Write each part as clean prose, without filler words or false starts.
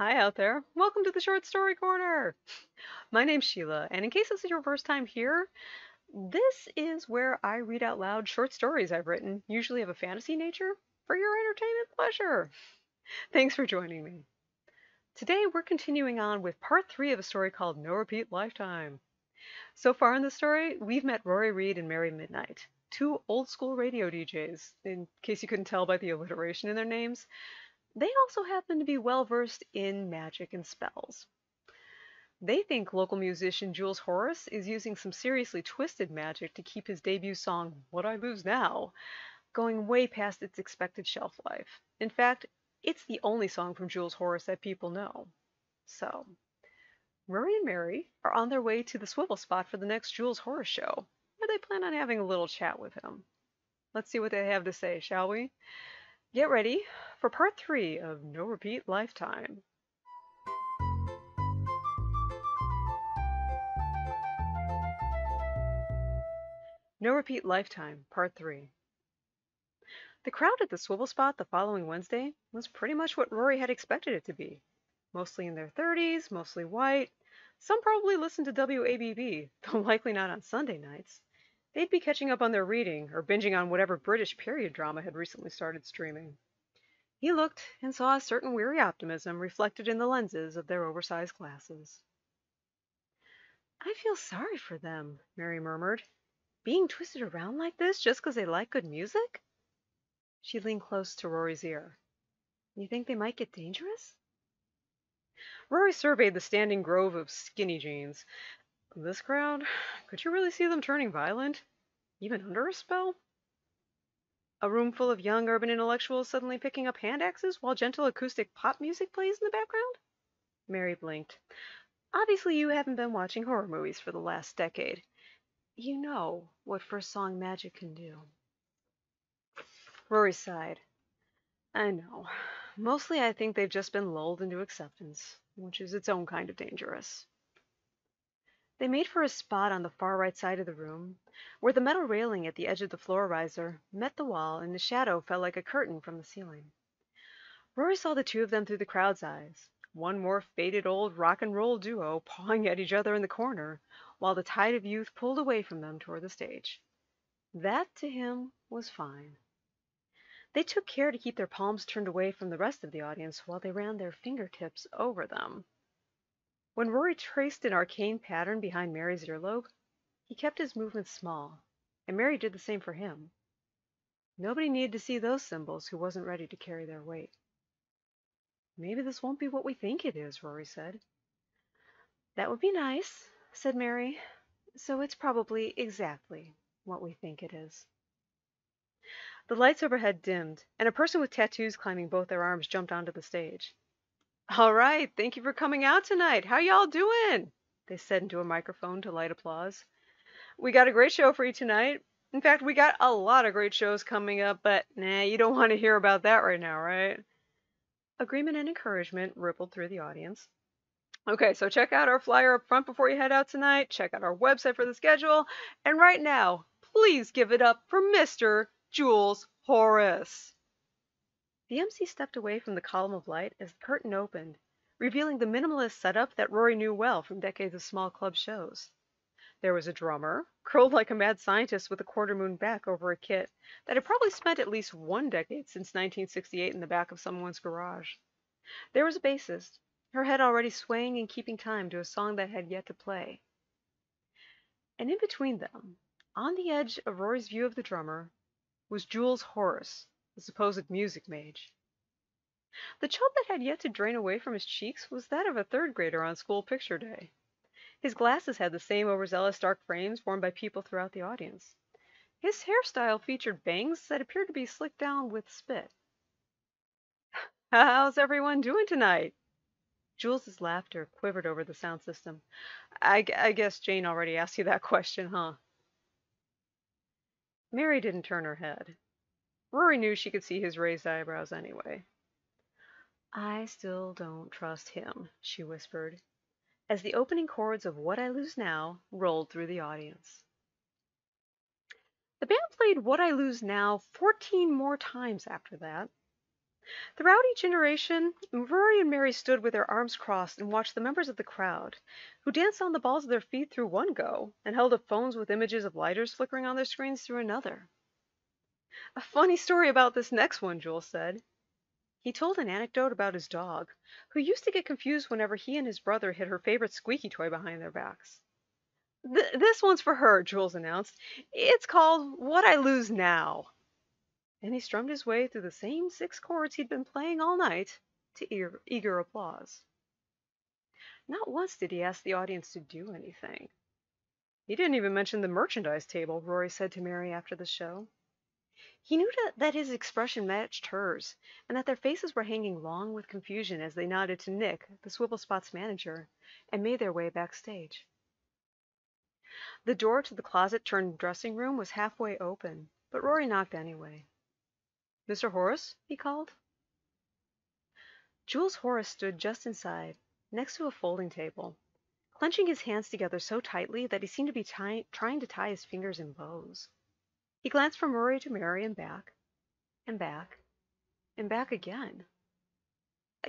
Hi out there. Welcome to the Short Story Corner. My name's Sheila, and in case this is your first time here, this is where I read out loud short stories I've written, usually of a fantasy nature, for your entertainment pleasure. Thanks for joining me. Today we're continuing on with part 3 of a story called No Repeat Lifetime. So far in the story, we've met Rory Reed and Mary Midnight, two old school radio DJs, in case you couldn't tell by the alliteration in their names. They also happen to be well versed in magic and spells. They think local musician Jules Horace is using some seriously twisted magic to keep his debut song, What I Lose Now, going way past its expected shelf life. In fact, it's the only song from Jules Horace that people know. So, Rory and Mary are on their way to the swivel spot for the next Jules Horace show, where they plan on having a little chat with him. Let's see what they have to say, shall we? Get ready for part 3 of No Repeat Lifetime. No Repeat Lifetime, Part 3. The crowd at the swivel spot the following Wednesday was pretty much what Rory had expected it to be. Mostly in their 30s, mostly white. Some probably listened to WABB, though likely not on Sunday nights. They'd be catching up on their reading or binging on whatever British period drama had recently started streaming. He looked and saw a certain weary optimism reflected in the lenses of their oversized glasses. I feel sorry for them, Mary murmured. Being twisted around like this just 'cause they like good music? She leaned close to Rory's ear. You think they might get dangerous? Rory surveyed the standing grove of skinny jeans. This crowd? Could you really see them turning violent? Even under a spell? A room full of young urban intellectuals suddenly picking up hand axes while gentle acoustic pop music plays in the background? Mary blinked. Obviously you haven't been watching horror movies for the last decade. You know what first song magic can do. Rory sighed. I know. Mostly I think they've just been lulled into acceptance, which is its own kind of dangerous. They made for a spot on the far right side of the room, where the metal railing at the edge of the floor riser met the wall and the shadow fell like a curtain from the ceiling. Rory saw the two of them through the crowd's eyes, one more faded old rock and roll duo pawing at each other in the corner, while the tide of youth pulled away from them toward the stage. That, to him, was fine. They took care to keep their palms turned away from the rest of the audience while they ran their fingertips over them. When Rory traced an arcane pattern behind Mary's earlobe, he kept his movements small, and Mary did the same for him. Nobody needed to see those symbols who wasn't ready to carry their weight. Maybe this won't be what we think it is, Rory said. That would be nice, said Mary. So it's probably exactly what we think it is. The lights overhead dimmed, and a person with tattoos climbing both their arms jumped onto the stage. All right, thank you for coming out tonight. How y'all doing? They said into a microphone to light applause. We got a great show for you tonight. In fact, we got a lot of great shows coming up, but nah, you don't want to hear about that right now, right? Agreement and encouragement rippled through the audience. Okay, so check out our flyer up front before you head out tonight. Check out our website for the schedule. And right now, please give it up for Mr. Jules Horace. The MC stepped away from the column of light as the curtain opened, revealing the minimalist setup that Rory knew well from decades of small club shows. There was a drummer, curled like a mad scientist with a quarter-moon back over a kit that had probably spent at least one decade since 1968 in the back of someone's garage. There was a bassist, her head already swaying and keeping time to a song that had yet to play. And in between them, on the edge of Rory's view of the drummer, was Jules Horace, the supposed music mage. The chub that had yet to drain away from his cheeks was that of a third grader on school picture day. His glasses had the same overzealous dark frames worn by people throughout the audience. His hairstyle featured bangs that appeared to be slicked down with spit. How's everyone doing tonight? Jules's laughter quivered over the sound system. I guess Jane already asked you that question, huh? Mary didn't turn her head. Rory knew she could see his raised eyebrows anyway. I still don't trust him, she whispered, as the opening chords of What I Lose Now rolled through the audience. The band played What I Lose Now 14 more times after that. Throughout each iteration, Rory and Mary stood with their arms crossed and watched the members of the crowd, who danced on the balls of their feet through one go and held up phones with images of lighters flickering on their screens through another. A funny story about this next one, Jules said. He told an anecdote about his dog, who used to get confused whenever he and his brother hid her favorite squeaky toy behind their backs. This one's for her, Jules announced. It's called What I Lose Now. And he strummed his way through the same 6 chords he'd been playing all night to eager applause. Not once did he ask the audience to do anything. He didn't even mention the merchandise table, Rory said to Mary after the show. He knew that his expression matched hers, and that their faces were hanging long with confusion as they nodded to Nick, the Swivel Spot's manager, and made their way backstage. The door to the closet-turned-dressing room was halfway open, but Rory knocked anyway. "Mr. Horace?" he called. Jules Horace stood just inside, next to a folding table, clenching his hands together so tightly that he seemed to be trying to tie his fingers in bows. He glanced from Rory to Mary and back, and back, and back again.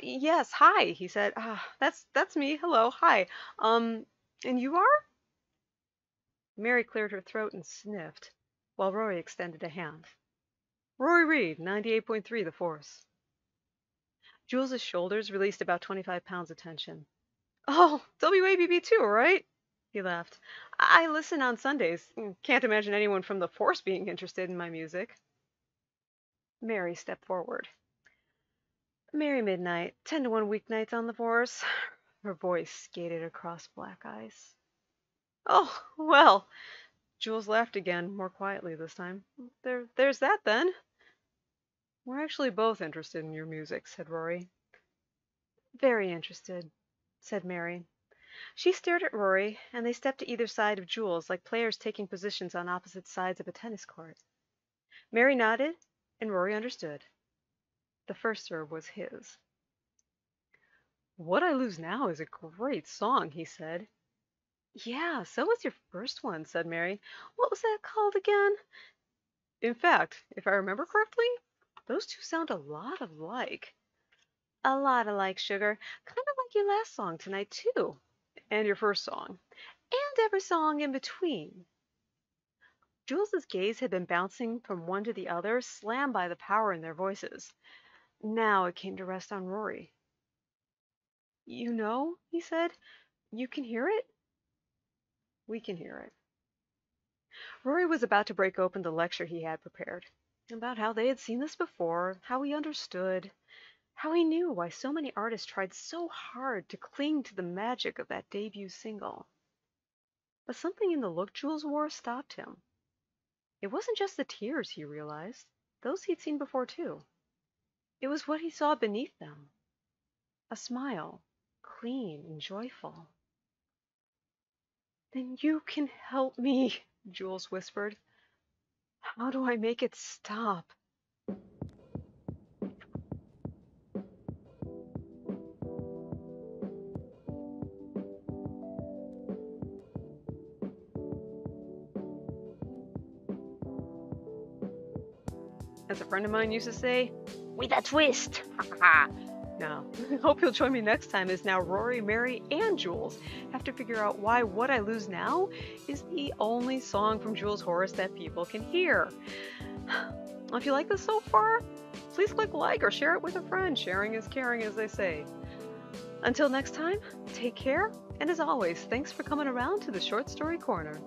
"Yes, hi," he said. That's me. Hello, hi. And you are?" Mary cleared her throat and sniffed, while Rory extended a hand. "Rory Reed, 98.3 The Force." Jules's shoulders released about 25 pounds of tension. "Oh, WABB too, right?" He laughed. "I listen on Sundays. Can't imagine anyone from the Force being interested in my music." Mary stepped forward. "Merry midnight, 10 to 1 weeknights on the Force." Her voice skated across black ice. "Oh, well." Jules laughed again, more quietly this time. There's that then." "We're actually both interested in your music," said Rory. "Very interested," said Mary. She stared at Rory, and they stepped to either side of Jules like players taking positions on opposite sides of a tennis court. Mary nodded, and Rory understood. The first serve was his. "What I Lose Now is a great song," he said. "Yeah, so was your first one," said Mary. "What was that called again?" "In fact, if I remember correctly, those two sound a lot alike." "A lot alike, sugar. Kind of like your last song tonight, too." "And your first song." "And every song in between." Jules's gaze had been bouncing from one to the other, slammed by the power in their voices. Now it came to rest on Rory. "You know," he said, "you can hear it?" "We can hear it." Rory was about to break open the lecture he had prepared, about how they had seen this before, how he understood, how he knew why so many artists tried so hard to cling to the magic of that debut single. But something in the look Jules wore stopped him. It wasn't just the tears, he realized. Those he'd seen before, too. It was what he saw beneath them. A smile, clean and joyful. "Then you can help me," Jules whispered. "How do I make it stop?" As a friend of mine used to say, "With a twist." Now, I hope you'll join me next time as now Rory, Mary, and Jules have to figure out why What I Lose Now is the only song from Jules Horace that people can hear. If you like this so far, please click like or share it with a friend. Sharing is caring, as they say. Until next time, take care, and as always, thanks for coming around to the Short Story Corner.